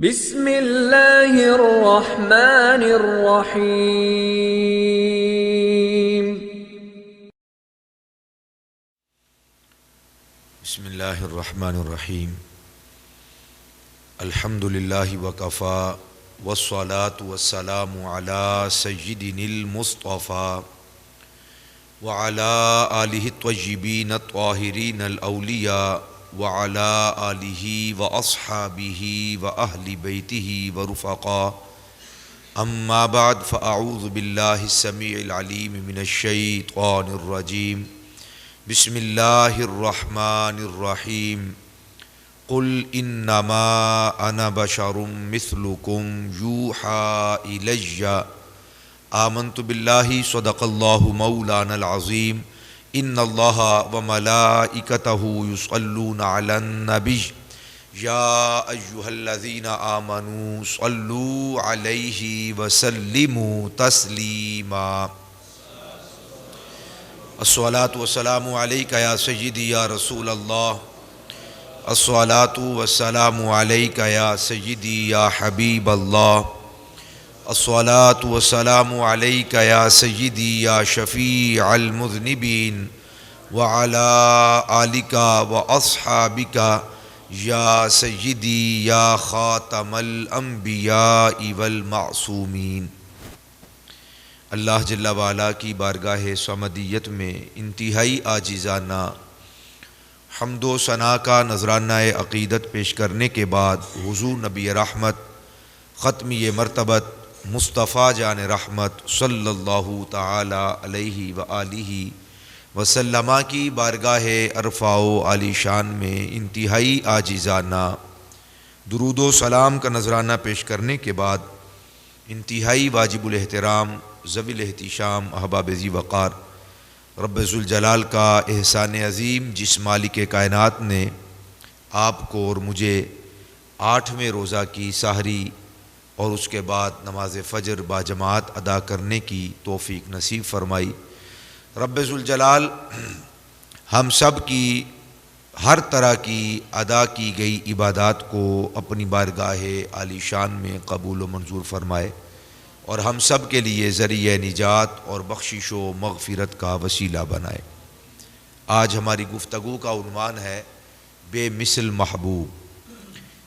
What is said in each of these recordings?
بسم اللہ الرحمن الرحیم۔ بسم اللہ الرحمن الرحیم۔ الحمد للہ وکفا والصلاة والسلام علی سیدنا المصطفیٰ وعلی آلہ الطیبین الطاہرین الاولیاء وعلی آلہ واصحابہ واہل بیتہ ورفقاء، اما بعد فاعوذ باللہ السمیع العلیم من الشیطان الرجیم۔ بسم اللہ الرحمن الرحیم۔ قل انما انا بشر مثلکم یوحی الی آمنت باللہ صدق اللہ مولانا العظیم۔ ان اللہ وملائکتہ یصلون علی النبی یا ایہا الذین آمنوا صلوا علیہ وسلموا تسلیما۔ الصلاۃ والسلام علیک یا سیدی یا رسول اللہ، الصلاۃ والسلام علیک یا سیدی یا حبیب اللہ، الصلاۃ والسلام علیک یا سیدی یا شفیع المذنبین وعلی آلک واصحابک یا سیدی یا خاتم الانبیاء والمعصومین۔ اللہ جل وعلا کی بارگاہ صمدیت میں انتہائی عاجزانہ حمد و ثنا کا نذرانہ عقیدت پیش کرنے کے بعد حضور نبی رحمت ختمی مرتبت مصطفیٰ جان رحمت صلی اللہ تعالی علیہ وآلہ وسلم کی بارگاہ عرفہ و عالی شان میں انتہائی عاجزانہ درود و سلام کا نذرانہ پیش کرنے کے بعد انتہائی واجب الاحترام ذوی الاحتشام احباب ذی وقار رب ذوالجلال کا احسان عظیم جس مالک کائنات نے آپ کو اور مجھے 8ویں روزہ کی سحری اور اس کے بعد نماز فجر باجماعت ادا کرنے کی توفیق نصیب فرمائی۔ رب ذوالجلال ہم سب کی ہر طرح کی ادا کی گئی عبادات کو اپنی بارگاہ عالی شان میں قبول و منظور فرمائے اور ہم سب کے لیے ذریعہ نجات اور بخشش و مغفرت کا وسیلہ بنائے۔ آج ہماری گفتگو کا عنوان ہے بے مثل محبوب،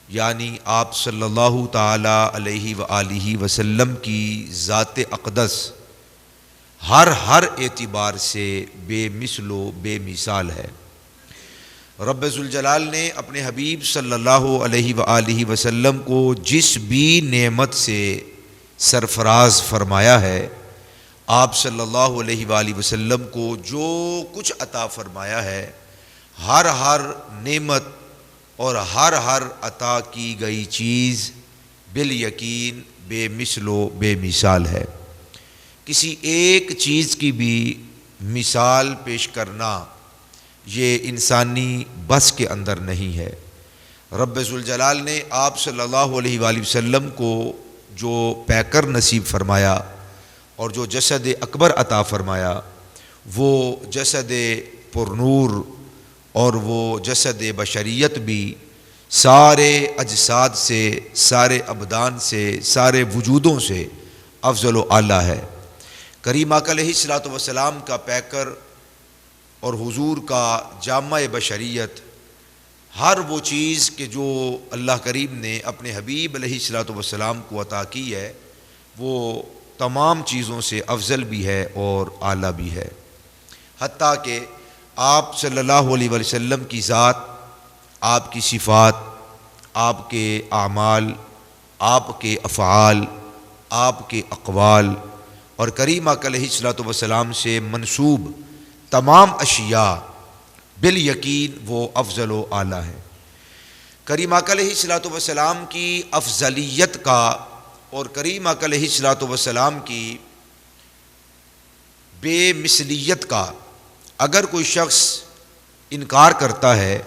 یعنی آپ صلی اللہ تعالی علیہ وآلہ وسلم کی ذات اقدس ہر اعتبار سے بے مثل و بے مثال ہے۔ رب ذوالجلال نے اپنے حبیب صلی اللہ علیہ وآلہ وسلم کو جس بھی نعمت سے سرفراز فرمایا ہے، آپ صلی اللہ علیہ وآلہ وسلم کو جو کچھ عطا فرمایا ہے، ہر نعمت اور ہر عطا کی گئی چیز بالیقین بے مثل و بے مثال ہے۔ کسی ایک چیز کی بھی مثال پیش کرنا یہ انسانی بس کے اندر نہیں ہے۔ رب ذوالجلال نے آپ صلی اللہ علیہ وآلہ وسلم کو جو پیکر نصیب فرمایا اور جو جسد اکبر عطا فرمایا، وہ جسد پرنور اور وہ جسد بشریت بھی سارے اجساد سے، سارے ابدان سے، سارے وجودوں سے افضل و اعلیٰ ہے۔ کریم آقا علیہ الصلوۃ والسلام کا پیکر اور حضور کا جامع بشریت، ہر وہ چیز کہ جو اللہ کریم نے اپنے حبیب علیہ الصلوۃ والسلام کو عطا کی ہے، وہ تمام چیزوں سے افضل بھی ہے اور اعلیٰ بھی ہے۔ حتیٰ کہ آپ صلی اللہ علیہ وسلم کی ذات، آپ کی صفات، آپ کے اعمال، آپ کے افعال، آپ کے اقوال اور کریم آقا علیہ الصلوۃ والسلام سے منسوب تمام اشیاء بالیقین وہ افضل و اعلیٰ ہے۔ کریم آقا علیہ الصلوۃ والسلام کی افضلیت کا اور کریم آقا علیہ الصلوۃ والسلام کی بے مثلیت کا اگر کوئی شخص انکار کرتا ہے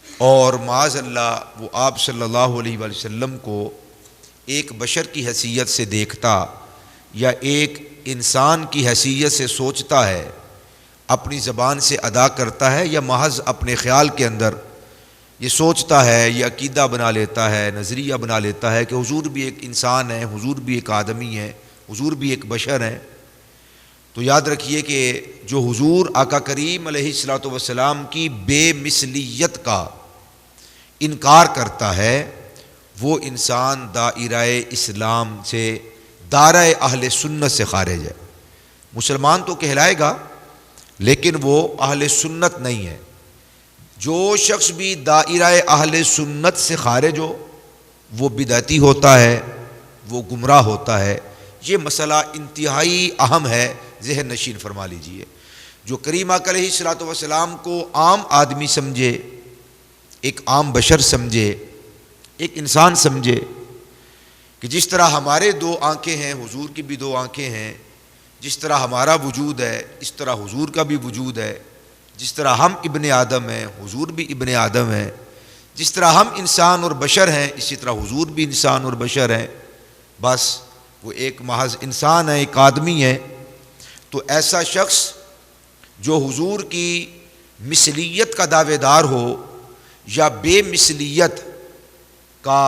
اور معاذ اللہ وہ آپ صلی اللہ علیہ وآلہ وسلم کو ایک بشر کی حیثیت سے دیکھتا یا ایک انسان کی حیثیت سے سوچتا ہے، اپنی زبان سے ادا کرتا ہے یا محض اپنے خیال کے اندر یہ سوچتا ہے، یہ عقیدہ بنا لیتا ہے، نظریہ بنا لیتا ہے کہ حضور بھی ایک انسان ہے، حضور بھی ایک آدمی ہے، حضور بھی ایک بشر ہے، تو یاد رکھیے کہ جو حضور آقا کریم علیہ الصلوۃ والسلام کی بے مثلیت کا انکار کرتا ہے وہ انسان دائرہ اسلام سے، دائرہ اہل سنت سے خارج ہے۔ مسلمان تو کہلائے گا لیکن وہ اہل سنت نہیں ہے۔ جو شخص بھی دائرہ اہل سنت سے خارج ہو وہ بدعتی ہوتا ہے، وہ گمراہ ہوتا ہے۔ یہ مسئلہ انتہائی اہم ہے، ذہن نشین فرما لیجئے۔ جو کریم آقا علیہ الصلوۃ والسلام کو عام آدمی سمجھے، ایک عام بشر سمجھے، ایک انسان سمجھے کہ جس طرح ہمارے دو آنکھیں ہیں حضور کی بھی دو آنکھیں ہیں، جس طرح ہمارا وجود ہے اس طرح حضور کا بھی وجود ہے، جس طرح ہم ابن آدم ہیں حضور بھی ابن آدم ہیں، جس طرح ہم انسان اور بشر ہیں اسی طرح حضور بھی انسان اور بشر ہیں، بس وہ ایک محض انسان ہے، ایک آدمی ہے۔ تو ایسا شخص جو حضور کی مثلیت کا دعوے دار ہو یا بے مثلیت کا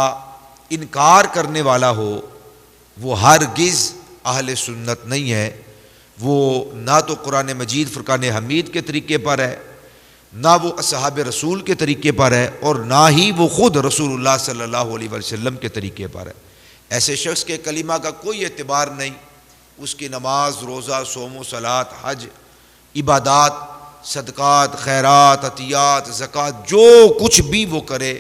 انکار کرنے والا ہو وہ ہرگز اہل سنت نہیں ہے۔ وہ نہ تو قرآن مجید فرقان حمید کے طریقے پر ہے، نہ وہ اصحاب رسول کے طریقے پر ہے، اور نہ ہی وہ خود رسول اللہ صلی اللہ علیہ وسلم کے طریقے پر ہے۔ ایسے شخص کے کلمہ کا کوئی اعتبار نہیں، اس کی نماز، روزہ، صوم و صلاۃ، حج، عبادات، صدقات، خیرات، عطیات، زکوٰۃ، جو کچھ بھی وہ کرے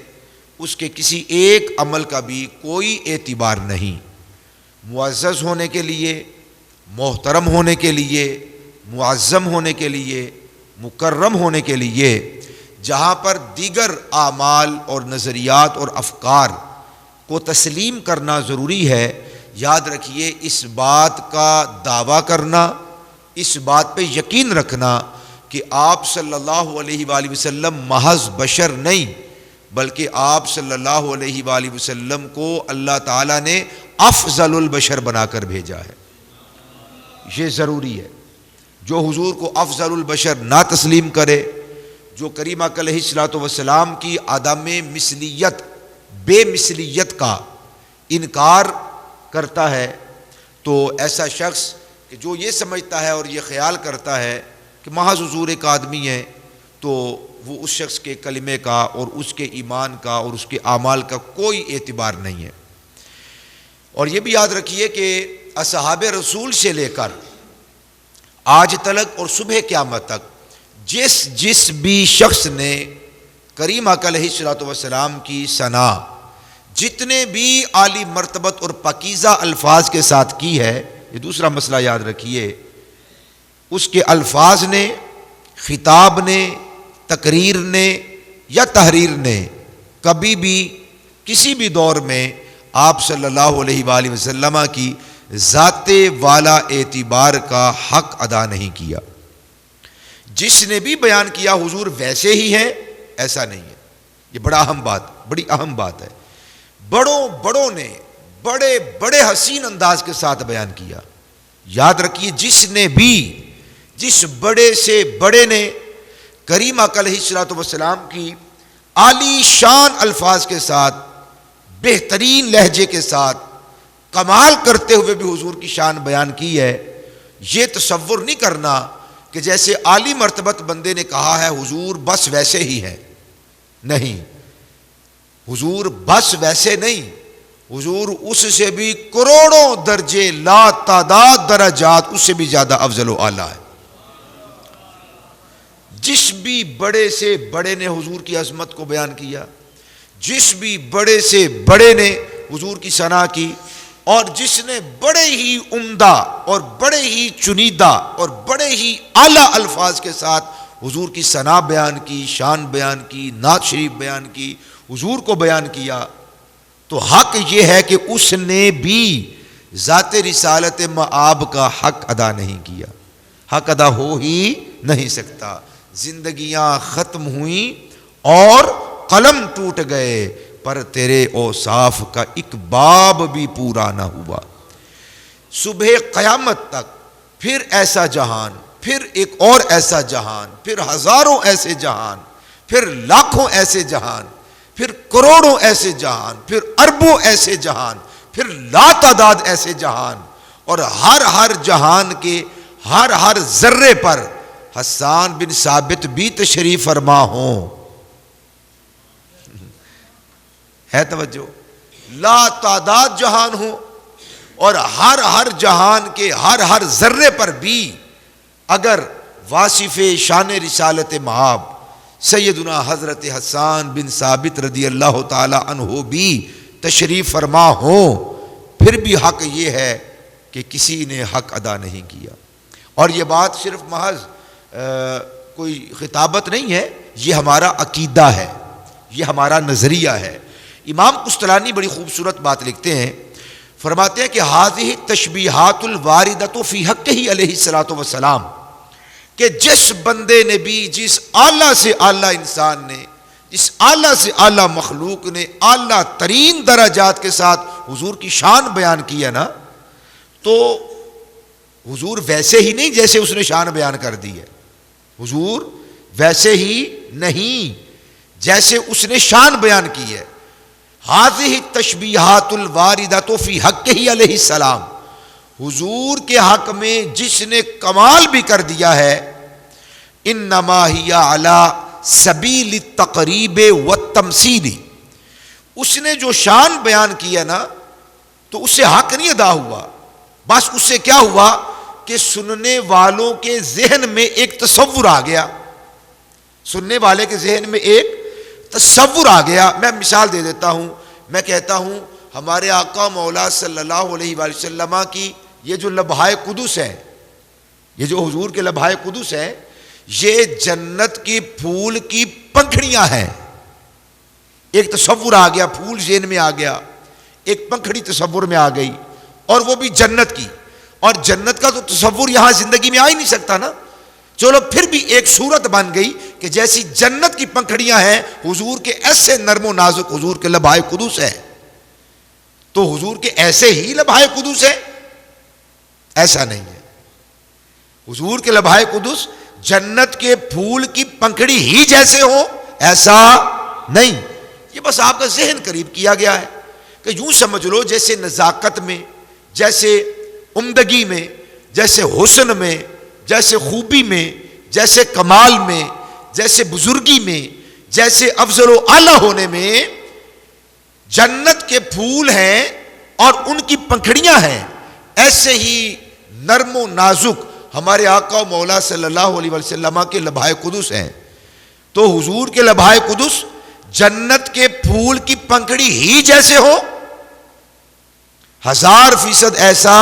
اس کے کسی ایک عمل کا بھی کوئی اعتبار نہیں۔ معزز ہونے کے لیے، محترم ہونے کے لیے، معظم ہونے کے لیے، مکرم ہونے کے لیے جہاں پر دیگر اعمال اور نظریات اور افکار کو تسلیم کرنا ضروری ہے، یاد رکھیے اس بات کا دعویٰ کرنا، اس بات پہ یقین رکھنا کہ آپ صلی اللہ علیہ وآلہ وسلم محض بشر نہیں بلکہ آپ صلی اللہ علیہ وآلہ وسلم کو اللہ تعالیٰ نے افضل البشر بنا کر بھیجا ہے۔ یہ ضروری ہے۔ جو حضور کو افضل البشر نہ تسلیم کرے، جو کریم آقا علیہ الصلوۃ والسلام کی عدم مثلیت، بے مثلیت کا انکار کرتا ہے، تو ایسا شخص کہ جو یہ سمجھتا ہے اور یہ خیال کرتا ہے کہ محض حضور ایک آدمی ہے، تو وہ اس شخص کے کلمے کا اور اس کے ایمان کا اور اس کے اعمال کا کوئی اعتبار نہیں ہے۔ اور یہ بھی یاد رکھیے کہ اصحاب رسول سے لے کر آج تلک اور صبح قیامت تک جس بھی شخص نے کریم آقا علیہ الصلوۃ والسلام کی ثنا جتنے بھی عالی مرتبت اور پاکیزہ الفاظ کے ساتھ کی ہے، یہ دوسرا مسئلہ یاد رکھیے، اس کے الفاظ نے، خطاب نے، تقریر نے یا تحریر نے کبھی بھی کسی بھی دور میں آپ صلی اللہ علیہ وآلہ وسلم کی ذات والا اعتبار کا حق ادا نہیں کیا۔ جس نے بھی بیان کیا حضور ویسے ہی ہیں، ایسا نہیں ہے۔ یہ بڑا اہم بات، بڑی اہم بات ہے۔ بڑوں نے بڑے بڑے حسین انداز کے ساتھ بیان کیا۔ یاد رکھیے جس بڑے سے بڑے نے کریم آقا علیہ الصلوۃ والسلام کی عالی شان الفاظ کے ساتھ، بہترین لہجے کے ساتھ، کمال کرتے ہوئے بھی حضور کی شان بیان کی ہے، یہ تصور نہیں کرنا کہ جیسے عالی مرتبت بندے نے کہا ہے حضور بس ویسے ہی ہیں۔ نہیں، حضور بس ویسے نہیں، حضور اس سے بھی کروڑوں درجے، لا تعداد درجات اس سے بھی زیادہ افضل و اعلیٰ ہے۔ جس بھی بڑے سے بڑے نے حضور کی عظمت کو بیان کیا، جس بھی بڑے سے بڑے نے حضور کی ثنا کی، اور جس نے بڑے ہی عمدہ اور بڑے ہی چنیدہ اور بڑے ہی اعلیٰ الفاظ کے ساتھ حضور کی ثنا بیان کی، شان بیان کی، نعت شریف بیان کی، حضور کو بیان کیا، تو حق یہ ہے کہ اس نے بھی ذات رسالت مآب کا حق ادا نہیں کیا۔ حق ادا ہو ہی نہیں سکتا۔ زندگیاں ختم ہوئیں اور قلم ٹوٹ گئے، پر تیرے اوصاف کا ایک باب بھی پورا نہ ہوا۔ صبح قیامت تک پھر ایسا جہان، پھر ایک اور ایسا جہان، پھر ہزاروں ایسے جہان، پھر لاکھوں ایسے جہان پھر کروڑوں ایسے جہان، پھر اربوں ایسے جہان، پھر لا تعداد ایسے جہان، اور ہر جہان کے ہر ذرے پر حسان بن ثابت بھی تشریف فرما ہوں. ہے توجہ؟ لا تعداد جہان ہوں اور ہر جہان کے ہر ذرے پر بھی اگر واصف شان رسالت مآب سیدنا حضرت حسان بن ثابت رضی اللہ تعالی عنہ بھی تشریف فرما ہوں، پھر بھی حق یہ ہے کہ کسی نے حق ادا نہیں کیا. اور یہ بات صرف محض کوئی خطابت نہیں ہے، یہ ہمارا عقیدہ ہے، یہ ہمارا نظریہ ہے. امام قسطلانی بڑی خوبصورت بات لکھتے ہیں، فرماتے ہیں کہ ہذہ تشبیہات الواردۃ فی حقہ علیہ الصلوۃ والسلام، کہ جس بندے نے بھی، جس اعلیٰ سے اعلیٰ انسان نے، جس اعلیٰ سے اعلیٰ مخلوق نے اعلیٰ ترین درجات کے ساتھ حضور کی شان بیان کی ہے نا، تو حضور ویسے ہی نہیں جیسے اس نے شان بیان کر دی ہے. حضور ویسے ہی نہیں جیسے اس نے شان بیان کی ہے. ہذہ تشبیہات الواردۃ فی حقہ علیہ السلام، حضور کے حق میں جس نے کمال بھی کر دیا ہے، انما ہی علی سبیل التقریب والتمثیل، اس نے جو شان بیان کیا نا تو اس سے حق نہیں ادا ہوا، بس اس سے کیا ہوا کہ سننے والوں کے ذہن میں ایک تصور آ گیا، سننے والے کے ذہن میں ایک تصور آ گیا. میں مثال دے دیتا ہوں، میں کہتا ہوں ہمارے آقا مولا صلی اللہ علیہ وآلہ وسلم کی یہ جو لبھائے قدس ہے، یہ جو حضور کے لبھائے قدس ہے، یہ جنت کی پھول کی پنکھڑیاں ہیں. ایک تصور آ گیا، پھول ذہن میں آ گیا، ایک پنکھڑی تصور میں آ گئی، اور وہ بھی جنت کی. اور جنت کا تو تصور یہاں زندگی میں آ ہی نہیں سکتا نا. چلو پھر بھی ایک صورت بن گئی کہ جیسی جنت کی پنکھڑیاں ہیں، حضور کے ایسے نرم و نازک حضور کے لبھائے قدس ہے، تو حضور کے ایسے ہی لبھائے قدس ہے؟ ایسا نہیں ہے. حضور کے لبھائے قدس جنت کے پھول کی پنکھڑی ہی جیسے ہو، ایسا نہیں. یہ بس آپ کا ذہن قریب کیا گیا ہے کہ یوں سمجھ لو جیسے نزاکت میں، جیسے عمدگی میں، جیسے حسن میں، جیسے خوبی میں، جیسے کمال میں، جیسے بزرگی میں، جیسے افضل و اعلیٰ ہونے میں جنت کے پھول ہیں اور ان کی پنکھڑیاں ہیں، ایسے ہی نرم و نازک ہمارے آقا و مولا صلی اللہ علیہ وسلم کے لبھائے قدس ہیں. تو حضور کے لبھائے قدس جنت کے پھول کی پنکھڑی ہی جیسے ہو، 1000% ایسا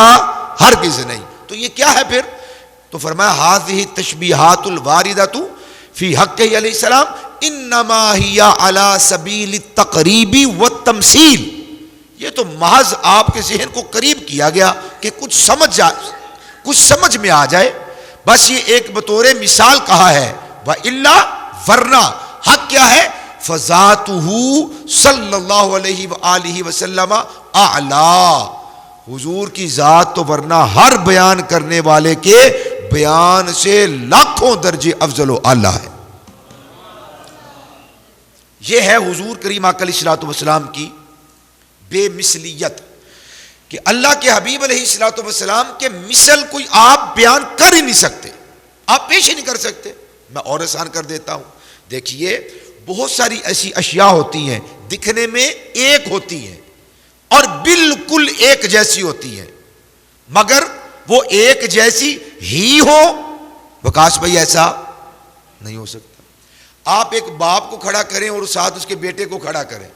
ہرگز نہیں. تو یہ کیا ہے پھر؟ تو فرمایا ہذہ تشبیہات الواردۃ فی حقہ علیہ السلام انما ہی علی سبیل التقریب والتمثیل. یہ تو محض آپ کے ذہن کو قریب کیا گیا کہ کچھ سمجھ میں آ جائے، بس یہ ایک بطور مثال کہا ہے. وَإِلَّا ورنہ حق کیا ہے؟ فَذَاتُهُ صلی اللہ علیہ وآلہ وسلم اعلیٰ، حضور کی ذات تو ورنہ ہر بیان کرنے والے کے بیان سے لاکھوں درجے افضل و اعلیٰ ہے. یہ ہے حضور کریم آقا علیہ الصلوۃ والسلام کی بے مثلیت، کہ اللہ کے حبیب علیہ الصلوۃ والسلام کے مثل کوئی آپ بیان کر ہی نہیں سکتے، آپ پیش ہی نہیں کر سکتے. میں اور آسان کر دیتا ہوں. دیکھیے بہت ساری ایسی اشیاء ہوتی ہیں دکھنے میں ایک ہوتی ہیں اور بالکل ایک جیسی ہوتی ہیں، مگر وہ ایک جیسی ہی ہو، وکاس بھائی ایسا نہیں ہو سکتا. آپ ایک باپ کو کھڑا کریں اور ساتھ اس کے بیٹے کو کھڑا کریں،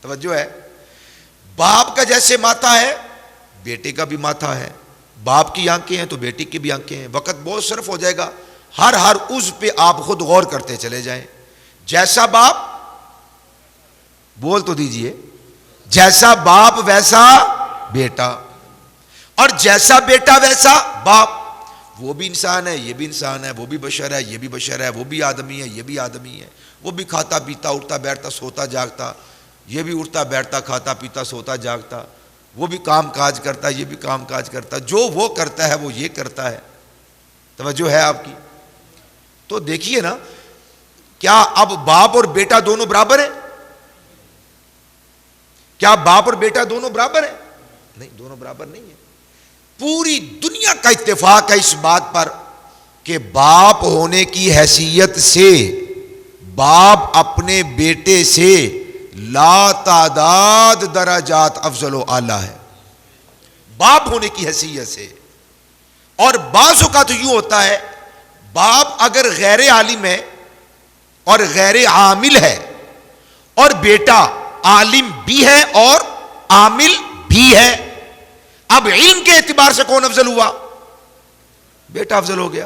توجہ ہے، باپ کا جیسے ماتھا ہے بیٹے کا بھی ماتھا ہے، باپ کی آنکھیں ہیں تو بیٹی کی بھی آنکھیں ہیں. وقت بہت صرف ہو جائے گا، ہر عضو پہ آپ خود غور کرتے چلے جائیں. جیسا باپ، بول تو دیجئے، جیسا باپ ویسا بیٹا، اور جیسا بیٹا ویسا باپ. وہ بھی انسان ہے، یہ بھی انسان ہے، وہ بھی بشر ہے، یہ بھی بشر ہے، وہ بھی آدمی ہے، یہ بھی آدمی ہے، وہ بھی کھاتا پیتا اٹھتا بیٹھتا سوتا جاگتا، یہ بھی اٹھتا بیٹھتا کھاتا پیتا سوتا جاگتا، وہ بھی کام کاج کرتا، یہ بھی کام کاج کرتا، جو وہ کرتا ہے وہ یہ کرتا ہے. توجہ ہے آپ کی؟ تو دیکھیے نا، کیا اب باپ اور بیٹا دونوں برابر ہیں؟ کیا باپ اور بیٹا دونوں برابر ہیں؟ نہیں، دونوں برابر نہیں ہیں۔ پوری دنیا کا اتفاق ہے اس بات پر کہ باپ ہونے کی حیثیت سے باپ اپنے بیٹے سے لا تعداد درجات افضل و اعلیٰ ہے، باپ ہونے کی حیثیت سے۔ اور بعض اوقات یوں ہوتا ہے، باپ اگر غیر عالم ہے اور غیر عامل ہے اور بیٹا عالم بھی ہے اور عامل بھی ہے، اب علم کے اعتبار سے کون افضل ہوا؟ بیٹا افضل ہو گیا۔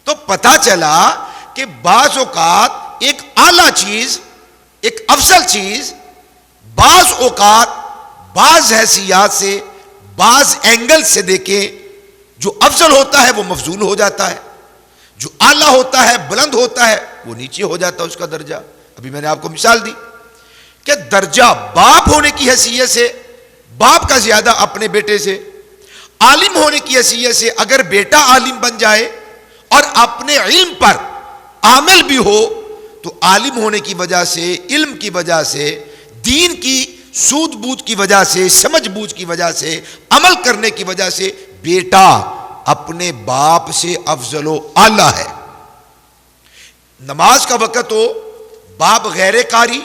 تو پتہ چلا کہ بعض اوقات ایک اعلیٰ چیز، ایک افضل چیز، بعض اوقات بعض حیثیات سے، بعض اینگل سے دیکھیں، جو افضل ہوتا ہے وہ مفضول ہو جاتا ہے، جو اعلیٰ ہوتا ہے، بلند ہوتا ہے، وہ نیچے ہو جاتا ہے اس کا درجہ۔ ابھی میں نے آپ کو مثال دی کہ درجہ باپ ہونے کی حیثیت سے باپ کا زیادہ اپنے بیٹے سے، عالم ہونے کی حیثیت سے اگر بیٹا عالم بن جائے اور اپنے علم پر عامل بھی ہو تو عالم ہونے کی وجہ سے، علم کی وجہ سے، دین کی سود بوجھ کی وجہ سے، سمجھ بوجھ کی وجہ سے، عمل کرنے کی وجہ سے بیٹا اپنے باپ سے افضل و اعلیٰ ہے۔ نماز کا وقت ہو، باپ غیر قاری،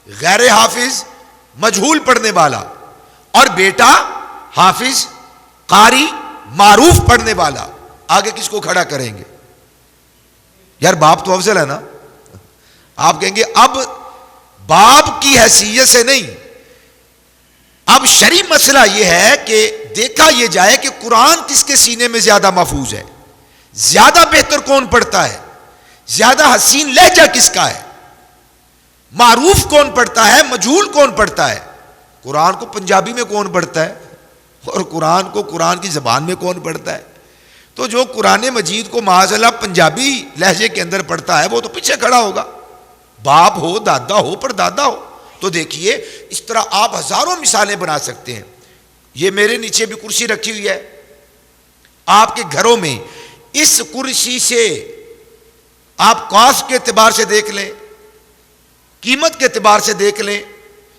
غیر حافظ، مجہول پڑھنے والا، اور بیٹا حافظ، قاری، معروف پڑھنے والا، آگے کس کو کھڑا کریں گے؟ یار باپ تو افضل ہے نا۔ آپ کہیں گے اب باپ کی حیثیت سے نہیں، اب شرعی مسئلہ یہ ہے کہ دیکھا یہ جائے کہ قرآن کس کے سینے میں زیادہ محفوظ ہے، زیادہ بہتر کون پڑھتا ہے، زیادہ حسین لہجہ کس کا ہے، معروف کون پڑھتا ہے، مجہول کون پڑھتا ہے۔ قرآن کو پنجابی میں کون پڑھتا ہے اور قرآن کو قرآن کی زبان میں کون پڑھتا ہے؟ تو جو قرآن مجید کو معاذ اللہ پنجابی لہجے کے اندر پڑھتا ہے وہ تو پیچھے کھڑا ہوگا، باپ ہو، دادا ہو، پر دادا ہو۔ تو دیکھیے اس طرح آپ ہزاروں مثالیں بنا سکتے ہیں۔ یہ میرے نیچے بھی کرسی رکھی ہوئی ہے، آپ کے گھروں میں اس کرسی سے آپ کاسٹ کے اعتبار سے دیکھ لیں، قیمت کے اعتبار سے دیکھ لیں،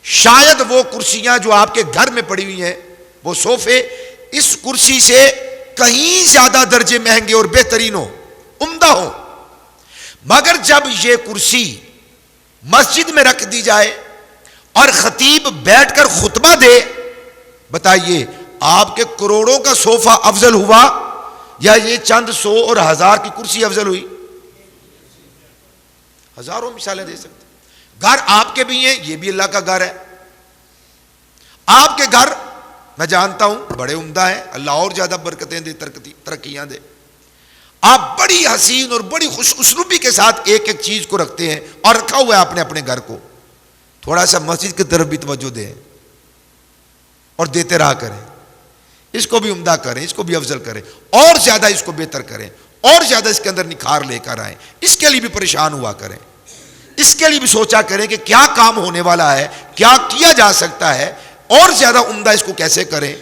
شاید وہ کرسیاں جو آپ کے گھر میں پڑی ہوئی ہیں، وہ صوفے اس کرسی سے کہیں زیادہ درجے مہنگے اور بہترین ہو، عمدہ ہو، مگر جب یہ کرسی مسجد میں رکھ دی جائے اور خطیب بیٹھ کر خطبہ دے، بتائیے آپ کے کروڑوں کا صوفہ افضل ہوا یا یہ چند سو اور ہزار کی کرسی افضل ہوئی؟ ہزاروں مثالیں دے سکتے۔ گھر آپ کے بھی ہیں، یہ بھی اللہ کا گھر ہے۔ آپ کے گھر میں جانتا ہوں بڑے عمدہ ہیں، اللہ اور زیادہ برکتیں دے، ترقیاں دے۔ آپ بڑی حسین اور بڑی خوش اسلوبی کے ساتھ ایک ایک چیز کو رکھتے ہیں اور رکھا ہوا ہے آپ نے اپنے گھر کو۔ تھوڑا سا مسجد کی طرف بھی توجہ دیں اور دیتے رہا کریں، اس کو بھی عمدہ کریں، اس کو بھی افضل کریں، اور زیادہ اس کو بہتر کریں، اور زیادہ اس کے اندر نکھار لے کر آئیں۔ اس کے لیے بھی پریشان ہوا کریں، اس کے لیے بھی سوچا کریں کہ کیا کام ہونے والا ہے، کیا کیا جا سکتا ہے، اور زیادہ عمدہ اس کو کیسے کریں،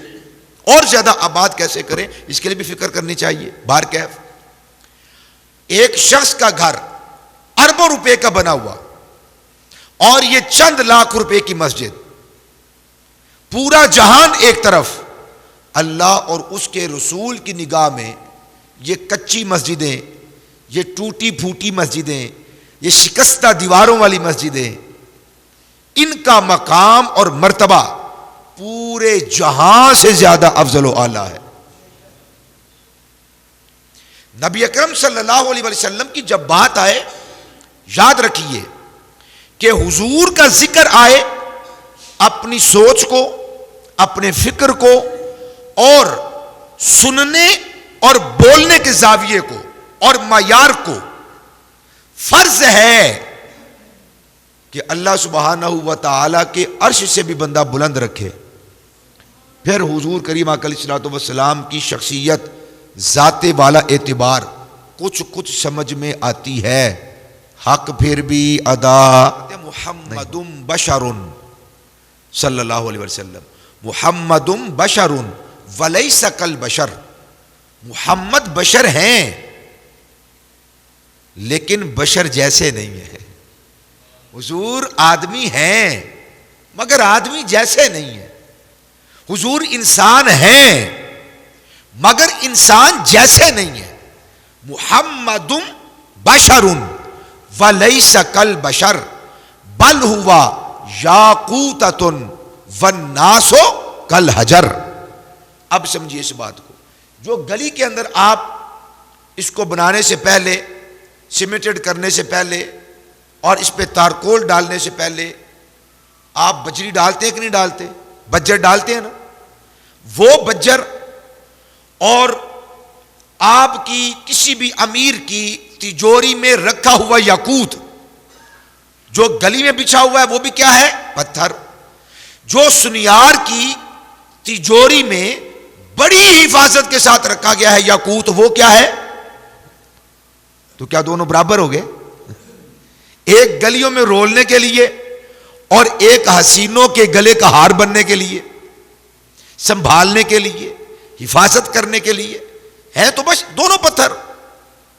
اور زیادہ آباد کیسے کریں، اس کے لیے بھی فکر کرنی چاہیے۔ بہرکیف ایک شخص کا گھر اربوں روپے کا بنا ہوا اور یہ چند لاکھ روپے کی مسجد، پورا جہان ایک طرف، اللہ اور اس کے رسول کی نگاہ میں یہ کچی مسجدیں، یہ ٹوٹی پھوٹی مسجدیں، یہ شکستہ دیواروں والی مسجدیں، ان کا مقام اور مرتبہ پورے جہاں سے زیادہ افضل و اعلیٰ ہے۔ نبی اکرم صلی اللہ علیہ وسلم کی جب بات آئے، یاد رکھیے کہ حضور کا ذکر آئے، اپنی سوچ کو، اپنے فکر کو اور سننے اور بولنے کے زاویے کو اور معیار کو فرض ہے کہ اللہ سبحانہ و تعالی کے عرش سے بھی بندہ بلند رکھے۔ پھر حضور کریم علیہ الصلوۃ والسلام کی شخصیت، ذات والا اعتبار کچھ کچھ سمجھ میں آتی ہے، حق پھر بھی ادا۔ محمد بشر صلی اللہ علیہ وسلم، محمد بشر ولیس کالبشر، محمد بشر ہیں لیکن بشر جیسے نہیں ہے۔ حضور آدمی ہیں مگر آدمی جیسے نہیں ہے. حضور انسان ہیں مگر انسان جیسے نہیں ہے. محمد بشر ولیس کالبشر بل ہوا یاقوتۃ والناس کالحجر. اب سمجھیے اس بات کو. جو گلی کے اندر آپ اس کو بنانے سے پہلے، سیمیٹڈ کرنے سے پہلے اور اس پہ تارکول ڈالنے سے پہلے آپ بجری ڈالتے ہیں کہ نہیں ڈالتے؟ بجر ڈالتے ہیں نا. وہ بجر اور آپ کی کسی بھی امیر کی تجوری میں رکھا ہوا یاقوت جو گلی میں بچھا ہوا ہے وہ بھی کیا ہے؟ پتھر. جو سنیار کی تجوری میں بڑی حفاظت کے ساتھ رکھا گیا ہے یاقوت، وہ کیا ہے؟ تو کیا دونوں برابر ہو گئے؟ ایک گلیوں میں رولنے کے لیے اور ایک حسینوں کے گلے کا ہار بننے کے لیے، سنبھالنے کے لیے، حفاظت کرنے کے لیے. ہیں تو بس دونوں پتھر،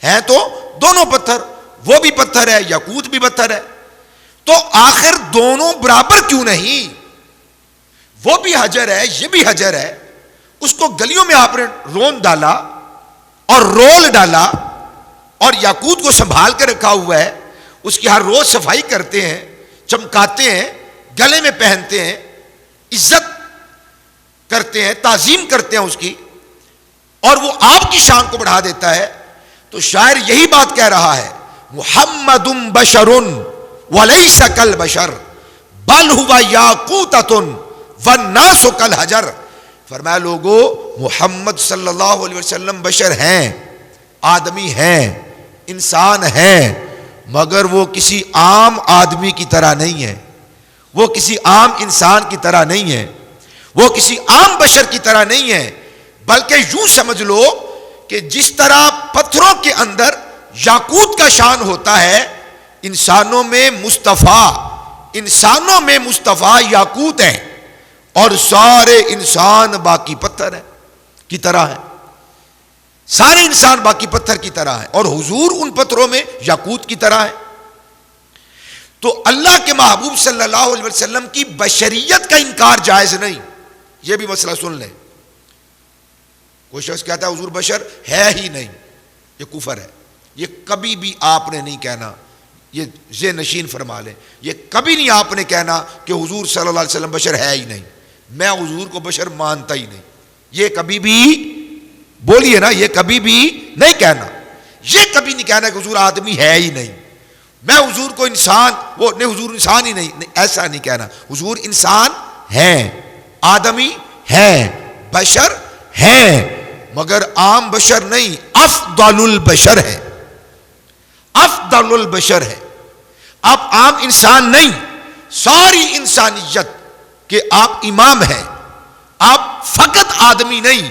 ہیں تو دونوں پتھر. وہ بھی پتھر ہے، یاقوت بھی پتھر ہے. تو آخر دونوں برابر کیوں نہیں؟ وہ بھی حجر ہے، یہ بھی حجر ہے. اس کو گلیوں میں آپ نے رون ڈالا اور رول ڈالا اور یاقوت کو سنبھال کے رکھا ہوا ہے. اس کی ہر روز صفائی کرتے ہیں، چمکاتے ہیں، گلے میں پہنتے ہیں، عزت کرتے ہیں، تعظیم کرتے ہیں اس کی، اور وہ آپ کی شان کو بڑھا دیتا ہے. تو شاعر یہی بات کہہ رہا ہے، محمد بشر ولیس کالبشر بل ہوا یاقوتۃ والناس کالحجر. فرمایا لوگو محمد صلی اللہ علیہ وسلم بشر ہیں، آدمی ہیں، انسان ہیں، مگر وہ کسی عام آدمی کی طرح نہیں ہے، وہ کسی عام انسان کی طرح نہیں ہے، وہ کسی عام بشر کی طرح نہیں ہے. بلکہ یوں سمجھ لو کہ جس طرح پتھروں کے اندر یاقوت کا شان ہوتا ہے، انسانوں میں مصطفیٰ یاقوت ہیں اور سارے انسان باقی پتھر ہیں کی طرح ہیں. سارے انسان باقی پتھر کی طرح ہیں اور حضور ان پتھروں میں یاقوت کی طرح ہے. تو اللہ کے محبوب صلی اللہ علیہ وسلم کی بشریت کا انکار جائز نہیں. یہ بھی مسئلہ سن لیں. کوئی شخص کہتا ہے حضور بشر ہے ہی نہیں، یہ کفر ہے. یہ کبھی بھی آپ نے نہیں کہنا، یہ ذہن نشین فرما لیں، یہ کبھی نہیں آپ نے کہنا کہ حضور صلی اللہ علیہ وسلم بشر ہے ہی نہیں، میں حضور کو بشر مانتا ہی نہیں. یہ کبھی بھی بولیے نا، یہ کبھی بھی نہیں کہنا. یہ کبھی نہیں کہنا کہ حضور آدمی ہے ہی نہیں، میں حضور کو انسان، وہ نہیں حضور انسان ہی نہیں، ایسا نہیں کہنا. حضور انسان ہیں، آدمی ہیں، بشر ہیں، مگر عام بشر نہیں، افضل البشر ہے، افضل البشر ہے. آپ عام انسان نہیں، ساری انسانیت کہ آپ امام ہیں. آپ فقط آدمی نہیں،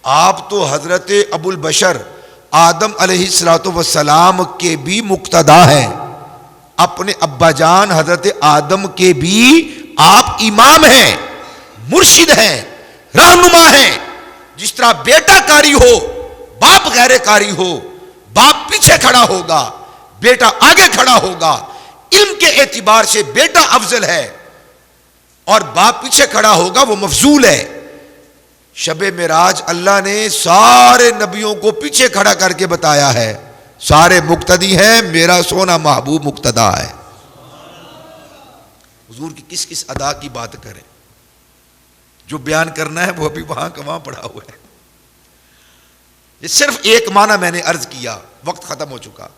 آپ تو حضرت ابو البشر آدم علیہ السلام کے بھی مقتدا ہیں. اپنے ابا جان حضرت آدم کے بھی آپ امام ہیں، مرشد ہیں، رہنما ہیں. جس طرح بیٹا قاری ہو، باپ غیر قاری ہو، باپ پیچھے کھڑا ہوگا، بیٹا آگے کھڑا ہوگا. علم کے اعتبار سے بیٹا افضل ہے اور باپ پیچھے کھڑا ہوگا، وہ مفضول ہے. شب معراج اللہ نے سارے نبیوں کو پیچھے کھڑا کر کے بتایا ہے، سارے مقتدی ہیں، میرا سونا محبوب مقتدا ہے. حضور کی کس کس ادا کی بات کریں، جو بیان کرنا ہے وہ ابھی وہاں کا وہاں پڑا ہوا ہے. یہ صرف ایک معنی میں نے عرض کیا، وقت ختم ہو چکا.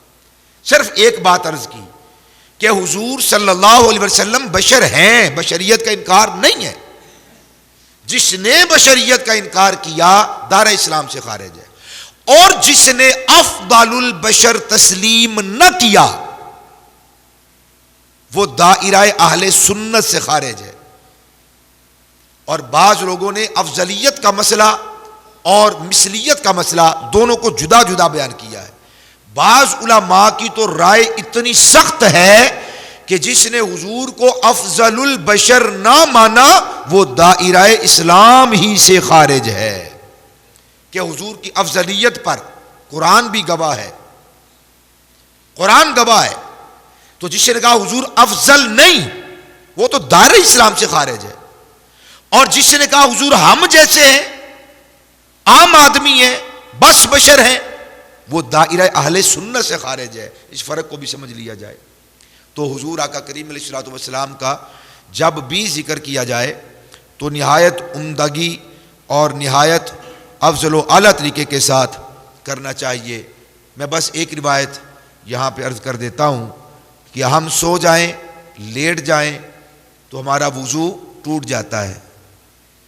صرف ایک بات عرض کی کہ حضور صلی اللہ علیہ وسلم بشر ہیں، بشریت کا انکار نہیں ہے. جس نے بشریت کا انکار کیا دار اسلام سے خارج ہے، اور جس نے افضل البشر تسلیم نہ کیا وہ دائرہ اہل سنت سے خارج ہے. اور بعض لوگوں نے افضلیت کا مسئلہ اور مثلیت کا مسئلہ دونوں کو جدا جدا بیان کیا ہے. بعض علماء کی تو رائے اتنی سخت ہے کہ جس نے حضور کو افضل البشر نہ مانا وہ دائرہ اسلام ہی سے خارج ہے. کہ حضور کی افضلیت پر قرآن بھی گواہ ہے، قرآن گواہ ہے. تو جس نے کہا حضور افضل نہیں، وہ تو دائرہ اسلام سے خارج ہے. اور جس نے کہا حضور ہم جیسے ہیں، عام آدمی ہیں، بس بشر ہیں، وہ دائرہ اہل سنت سے خارج ہے. اس فرق کو بھی سمجھ لیا جائے. تو حضور آقا کریم علیہ الصلوۃ والسلام کا جب بھی ذکر کیا جائے تو نہایت عمدگی اور نہایت افضل و اعلیٰ طریقے کے ساتھ کرنا چاہیے. میں بس ایک روایت یہاں پہ عرض کر دیتا ہوں کہ ہم سو جائیں، لیٹ جائیں تو ہمارا وضو ٹوٹ جاتا ہے.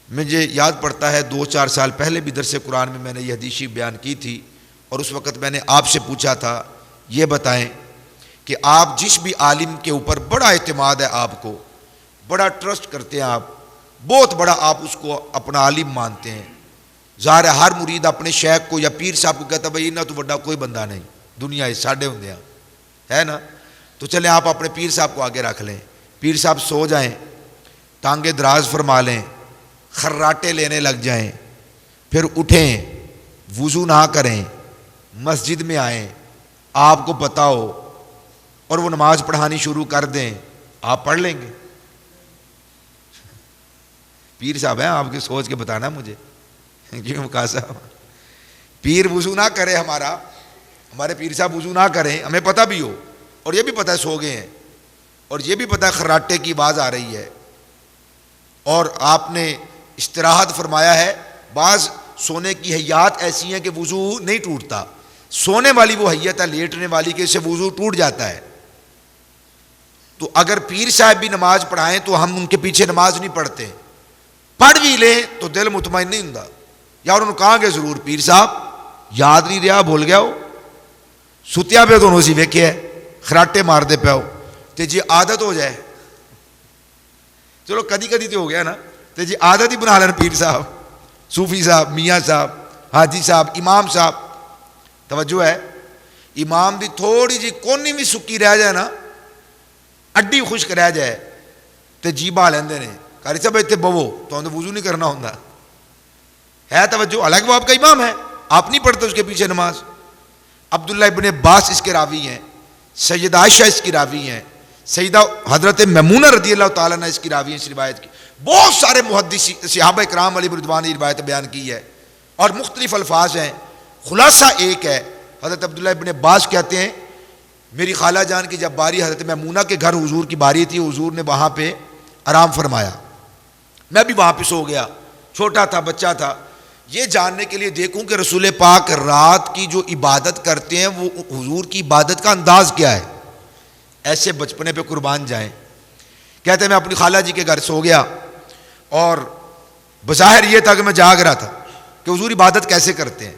مجھے یاد پڑتا ہے 2-4 سال پہلے بھی درس قرآن میں میں نے یہ حدیث بیان کی تھی، اور اس وقت میں نے آپ سے پوچھا تھا یہ بتائیں کہ آپ جس بھی عالم کے اوپر بڑا اعتماد ہے، آپ کو بڑا ٹرسٹ کرتے ہیں، آپ بہت بڑا آپ اس کو اپنا عالم مانتے ہیں. ظاہر ہے ہر مرید اپنے شیخ کو یا پیر صاحب کو کہتا ہے بھائی نہ تو بڑا کوئی بندہ نہیں دنیا ہے، ساڈے ہوندے ہے نا. تو چلیں آپ اپنے پیر صاحب کو آگے رکھ لیں. پیر صاحب سو جائیں، ٹانگیں دراز فرما لیں، خراٹے لینے لگ جائیں، پھر اٹھیں، وضو نہ کریں، مسجد میں آئیں، آپ کو پتہ ہو اور وہ نماز پڑھانی شروع کر دیں، آپ پڑھ لیں گے؟ پیر صاحب ہیں، آپ کی سوچ کے بتانا مجھے. کیوں کہا صاحب پیر وضو نہ کرے، ہمارے پیر صاحب وضو نہ کریں، ہمیں پتہ بھی ہو اور یہ بھی پتہ ہے سو گئے ہیں، اور یہ بھی پتہ ہے خراٹے کی آواز آ رہی ہے، اور آپ نے استراحت فرمایا ہے. بعض سونے کی حیات ایسی ہیں کہ وضو نہیں ٹوٹتا، سونے والی وہ حیت ہے لیٹنے والی کہ اس سے وضو ٹوٹ جاتا ہے. تو اگر پیر صاحب بھی نماز پڑھائیں تو ہم ان کے پیچھے نماز نہیں پڑھتے، پڑھ بھی لیں تو دل مطمئن نہیں ہوں. یا انہوں نے کہا کہ ضرور پیر صاحب یاد نہیں رہا، بھول گیا ہو، ستیا پہ تو اسی ویکھے ہے خراٹے مار دے پہ ہو تے جی عادت ہو جائے. چلو کدی کدی تو ہو گیا نا، تے جی عادت ہی بنا لین پیر صاحب، صوفی صاحب، میاں صاحب، حاجی صاحب، امام صاحب. توجہ ہے، امام دی تھوڑی جی کونی بھی سکی رہ جائے نا، اڈی خشک رہ جائے تے جی بہا لیندے نے، قاری صاحب اتنے بوو تو انہیں وضو نہیں کرنا ہوتا ہے. توجہ، حالانکہ وہ آپ کا امام ہے، آپ نہیں پڑھتے اس کے پیچھے نماز. عبداللہ ابن عباس اس کے راوی ہیں، سیدہ عائشہ اس کی راوی ہیں، سیدہ حضرت میمونہ رضی اللہ تعالیٰ عنہ اس کی راوی ہیں اس روایت کی. بہت سارے محدث صحابہ کرام علیہ رضوان یہ روایت بیان کی ہے اور مختلف الفاظ ہیں. خلاصہ ایک ہے، حضرت عبداللہ ابن عباس کہتے ہیں میری خالہ جان کی جب باری حضرت میمونہ کے گھر حضور کی باری تھی، حضور نے وہاں پہ آرام فرمایا، میں بھی وہاں پہ سو گیا، چھوٹا تھا، بچہ تھا. یہ جاننے کے لیے دیکھوں کہ رسول پاک رات کی جو عبادت کرتے ہیں وہ حضور کی عبادت کا انداز کیا ہے. ایسے بچپنے پہ قربان جائیں. کہتے ہیں میں اپنی خالہ جی کے گھر سو گیا اور بظاہر یہ تھا کہ میں جاگ رہا تھا کہ حضور عبادت کیسے کرتے ہیں.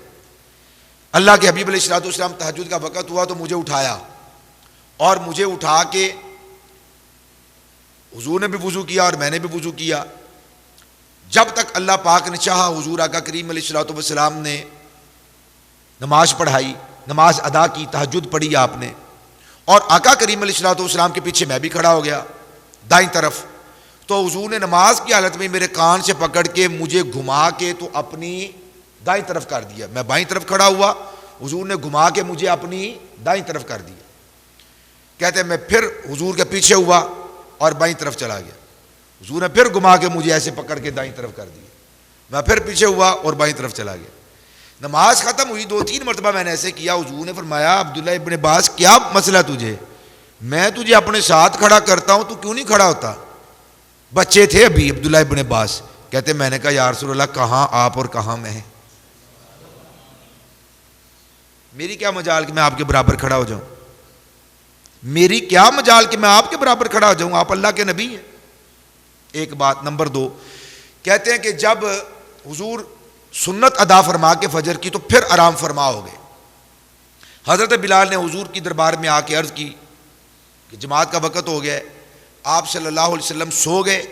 اللہ کے حبیب علیہ الصلوۃ والسلام تہجد کا وقت ہوا تو مجھے اٹھایا اور مجھے اٹھا کے حضور نے بھی وضو کیا اور میں نے بھی وضو کیا. جب تک اللہ پاک نے چاہا حضور آقا کریم علیہ الصلوۃ والسلام نے نماز پڑھائی، نماز ادا کی، تہجد پڑھی آپ نے، اور آقا کریم علیہ الصلوۃ والسلام کے پیچھے میں بھی کھڑا ہو گیا دائیں طرف. تو حضور نے نماز کی حالت میں میرے کان سے پکڑ کے مجھے گھما کے تو اپنی دائیں طرف کر دیا. میں بائیں طرف کھڑا ہوا، حضور نے گھما کے مجھے اپنی دائیں طرف کر دیا. کہتے ہیں میں پھر حضور کے پیچھے ہوا اور بائیں طرف چلا گیا. حضور نے پھر گھما کے مجھے ایسے پکڑ کے دائیں طرف کر دیا. میں پھر پیچھے ہوا اور بائیں طرف چلا گیا. نماز ختم ہوئی، 2-3 مرتبہ میں نے ایسے کیا. حضور نے فرمایا عبداللہ ابن عباس کیا مسئلہ تجھے؟ میں تجھے اپنے ساتھ کھڑا کرتا ہوں تو کیوں نہیں کھڑا ہوتا؟ بچے تھے ابھی عبداللہ ابن عباس. کہتے میں نے کہا یا رسول اللہ کہاں آپ اور کہاں میں، میری کیا مجال کہ میں آپ کے برابر کھڑا ہو جاؤں، میری کیا مجال کہ میں آپ کے برابر کھڑا ہو جاؤں، آپ اللہ کے نبی ہیں. ایک بات. نمبر 2 کہتے ہیں کہ جب حضور سنت ادا فرما کے فجر کی تو پھر آرام فرما ہو گئے. حضرت بلال نے حضور کی دربار میں آ کے عرض کی کہ جماعت کا وقت ہو گیا ہے. آپ صلی اللہ علیہ وسلم سو گئے،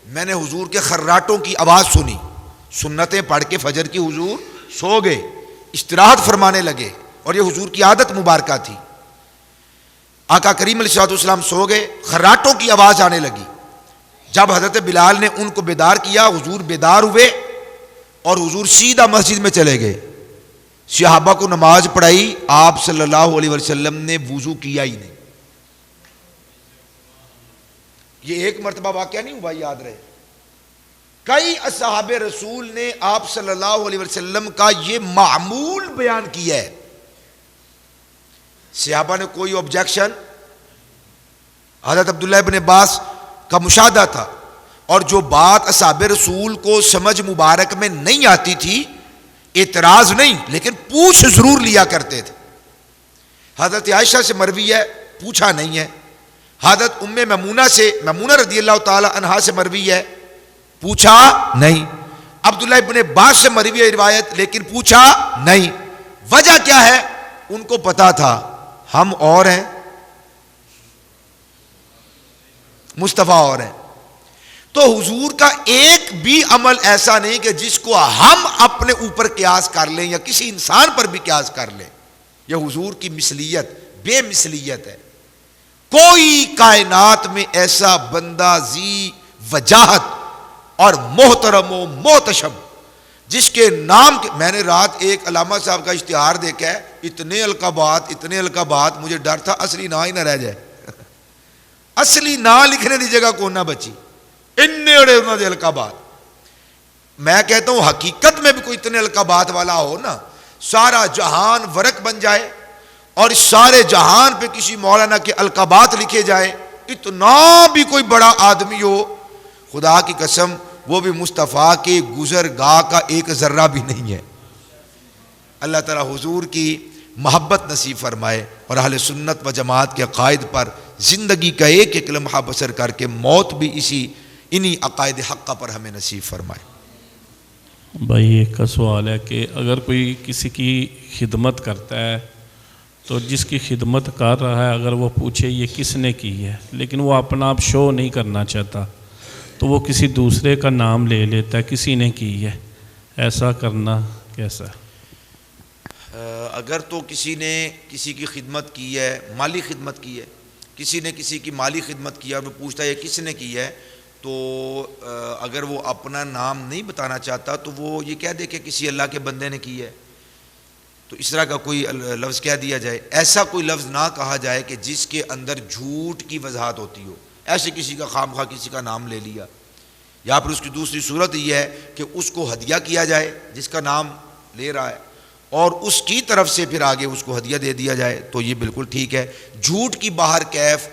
میں نے حضور کے خراٹوں کی آواز سنی، سنتیں پڑھ کے فجر کی حضور سو گئے، استراحت فرمانے لگے، اور یہ حضور کی عادت مبارکہ تھی. آقا کریم علیہ الصلوۃ والسلام سو گئے، خراٹوں کی آواز آنے لگی. جب حضرت بلال نے ان کو بیدار کیا، حضور بیدار ہوئے اور حضور سیدھا مسجد میں چلے گئے. صحابہ کو نماز پڑھائی، آپ صلی اللہ علیہ وسلم نے وضو کیا ہی نہیں. یہ ایک مرتبہ واقعہ نہیں ہوا، یاد رہے. کئی اصحاب رسول نے آپ صلی اللہ علیہ وسلم کا یہ معمول بیان کیا ہے. صحابہ نے کوئی آبجیکشن. حضرت عبداللہ ابن عباس کا مشاہدہ تھا، اور جو بات اصحاب رسول کو سمجھ مبارک میں نہیں آتی تھی اعتراض نہیں لیکن پوچھ ضرور لیا کرتے تھے. حضرت عائشہ سے مروی ہے، پوچھا نہیں ہے. حضرت میمونہ رضی اللہ تعالی عنہا سے مروی ہے، پوچھا نہیں. عبداللہ ابن عباس سے مروی ہے روایت، لیکن پوچھا نہیں. وجہ کیا ہے؟ ان کو پتا تھا ہم اور ہیں، مصطفیٰ اور ہیں. تو حضور کا ایک بھی عمل ایسا نہیں کہ جس کو ہم اپنے اوپر قیاس کر لیں یا کسی انسان پر بھی قیاس کر لیں. یہ حضور کی مثلیت بے مثلیت ہے. کوئی کائنات میں ایسا بندہ ذی وجاہت اور محترم و محتشم جس کے نام میں نے رات ایک علامہ صاحب کا اشتہار دیکھا ہے، اتنے القابات، مجھے ڈر تھا اصلی نا ہی نہ رہ جائے. اصلی نا لکھنے دی جگہ کون نہ بچی، انہوں نے القابات. میں کہتا ہوں حقیقت میں بھی کوئی اتنے القابات والا ہو نا، سارا جہان ورق بن جائے اور اس سارے جہان پہ کسی مولانا کے القابات لکھے جائے، اتنا بھی کوئی بڑا آدمی ہو، خدا کی قسم وہ بھی مصطفیٰ کے گزرگاہ کا ایک ذرہ بھی نہیں ہے. اللہ تعالیٰ حضور کی محبت نصیب فرمائے اور اہل سنت و جماعت کے عقائد پر زندگی کا ایک ایک لمحہ بسر کر کے موت بھی انہی عقائد حقہ پر ہمیں نصیب فرمائے. بھائی ایک کا سوال ہے کہ اگر کوئی کسی کی خدمت کرتا ہے تو جس کی خدمت کر رہا ہے اگر وہ پوچھے یہ کس نے کی ہے لیکن وہ اپنا آپ شو نہیں کرنا چاہتا تو وہ کسی دوسرے کا نام لے لیتا ہے کسی نے کی ہے، ایسا کرنا کیسا؟ اگر تو کسی نے کسی کی خدمت کی ہے، مالی خدمت کی ہے، کسی نے کسی کی مالی خدمت کی ہے اور وہ پوچھتا ہے یہ کس نے کی ہے، تو اگر وہ اپنا نام نہیں بتانا چاہتا تو وہ یہ کہہ دے کہ کسی اللہ کے بندے نے کی ہے. تو اس طرح کا کوئی لفظ کہہ دیا جائے. ایسا کوئی لفظ نہ کہا جائے کہ جس کے اندر جھوٹ کی وضاحت ہوتی ہو. ایسے کسی کا خام خواہ کسی کا نام لے لیا. یا پھر اس کی دوسری صورت یہ ہے کہ اس کو ہدیہ کیا جائے جس کا نام لے رہا ہے اور اس کی طرف سے پھر آگے اس کو ہدیہ دے دیا جائے تو یہ بالکل ٹھیک ہے. جھوٹ کی باہر کیف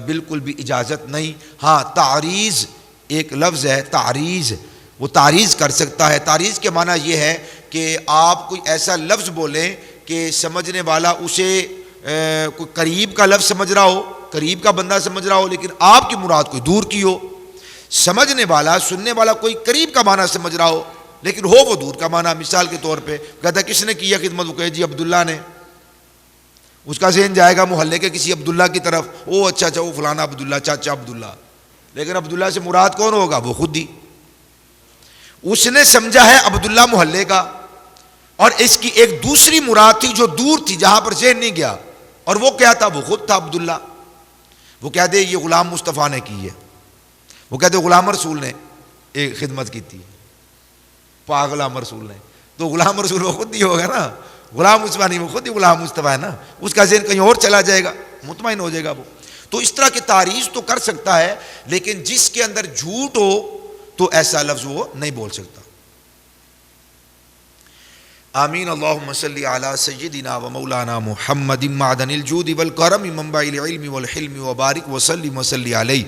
بالکل بھی اجازت نہیں. ہاں تعریض ایک لفظ ہے، تعریض، وہ تعریض کر سکتا ہے. تعریض کے معنی یہ ہے کہ آپ کوئی ایسا لفظ بولیں کہ سمجھنے والا اسے کوئی قریب کا لفظ سمجھ رہا ہو، قریب کا بندہ سمجھ رہا ہو لیکن آپ کی مراد کوئی دور کی ہو. سمجھنے والا سننے والا کوئی قریب کا معنی سمجھ رہا ہو لیکن ہو وہ دور کا معنی. مثال کے طور پہ کہتا کس نے کیا خدمت، وہ کہے جی عبداللہ نے. اس کا ذہن جائے گا محلے کے کسی عبداللہ کی طرف، او اچھا اچھا وہ فلانا عبداللہ، چاچا عبداللہ. لیکن عبداللہ سے مراد کون ہوگا؟ وہ خود ہی. اس نے سمجھا ہے عبداللہ محلے کا اور اس کی ایک دوسری مراد تھی جو دور تھی جہاں پر ذہن نہیں گیا اور وہ کیا تھا؟ وہ خود تھا عبداللہ. وہ کہہ دے یہ غلام مصطفیٰ نے کی ہے، وہ کہتے غلام رسول نے ایک خدمت کی تھی، پاک غلام رسول نے. تو غلام رسول وہ خود نہیں ہوگا نا، غلام مصطفیٰ نہیں، وہ خود ہی غلام مصطفیٰ ہے نا. اس کا ذہن کہیں اور چلا جائے گا، مطمئن ہو جائے گا وہ. تو اس طرح کی تعریض تو کر سکتا ہے لیکن جس کے اندر جھوٹ ہو تو ایسا لفظ وہ نہیں بول سکتا. آمین. اللہم صلی علی سیدنا و مولانا محمد معدن الجود والکرم منبع العلم والحلم وبارک وسلم وصلی علیہ.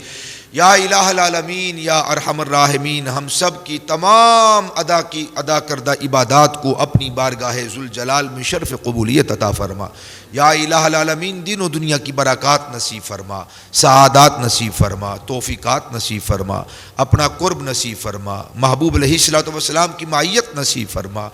یا الہ العالمین یا ارحم الراحمین، ہم سب کی تمام ادا کردہ عبادات کو اپنی بارگاہ ذوالجلال میں شرف قبولیت عطا فرما. یا الہ العالمین دین و دنیا کی برکات نصیب فرما، سعادات نصیب فرما، توفیقات نصیب فرما، اپنا قرب نصیب فرما، محبوب علیہ الصلوۃ والسلام کی معیت نصیب فرما،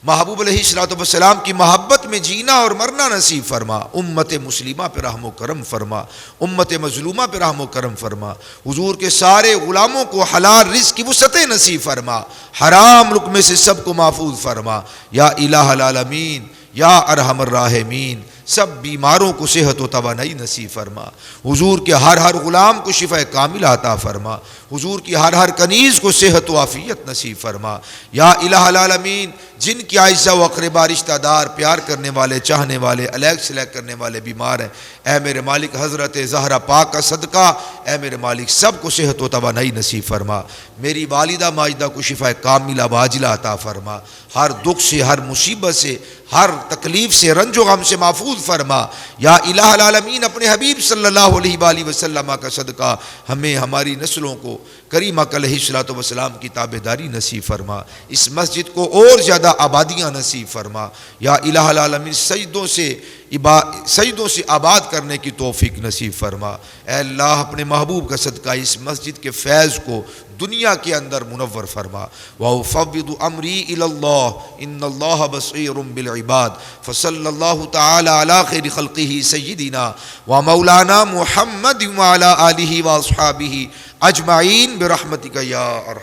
محبوب علیہ الصلوۃ والسلام کی محبت میں جینا اور مرنا نصیب فرما. امت مسلمہ پہ رحم و کرم فرما، امت مظلومہ پہ رحم و کرم فرما. حضور کے سارے غلاموں کو حلال رزق کی وسعتیں نصیب فرما، حرام لقمے سے سب کو محفوظ فرما. یا الہ العالمین یا ارحم الراحمین سب بیماروں کو صحت و توانائی نصیب فرما. حضور کے ہر غلام کو شفا کاملہ عطا فرما. حضور کی ہر کنیز کو صحت و عافیت نصیب فرما۔ یا الہ العالمین، جن کی اعزہ و اقربا، رشتہ دار، پیار کرنے والے، چاہنے والے، الیگ سلیگ کرنے والے بیمار ہیں، اے میرے مالک حضرت زہرا پاک کا صدقہ اے میرے مالک سب کو صحت و توانائی نصیب فرما۔ میری والدہ ماجدہ کو شفا کاملہ عاجلہ عطا فرما، ہر دکھ سے، ہر مصیبت سے، ہر تکلیف سے، رنج و غم سے محفوظ فرما۔ یا الہ العالمین، اپنے حبیب صلی اللہ علیہ وآلہ وسلم کا صدقہ ہمیں، ہماری نسلوں کو کریم علیہ الصلوۃ والسلام کی تابعداری نصیب فرما۔ اس مسجد کو اور زیادہ آبادیاں نصیب فرما۔ یا الہ العالمین، سجدوں سے آباد کرنے کی توفیق نصیب فرما۔ اے اللہ، اپنے محبوب کا صدقہ اس مسجد کے فیض کو دنیا کے اندر منور فرما۔ وَأُفَوِّضُ أَمْرِي إِلَى اللَّهِ إِنَّ اللَّهَ بَصِيرٌ بِالْعِبَادِ فَصَلَّى اللَّهُ تَعَالَى عَلَى خَيْرِ خَلْقِهِ سَيِّدِنَا وَمَوْلَانَا مُحَمَّدٍ وَعَلَى آلِهِ وَأَصْحَابِهِ أَجْمَعِينَ بِرَحْمَتِكَ يَا أَرْحَمَ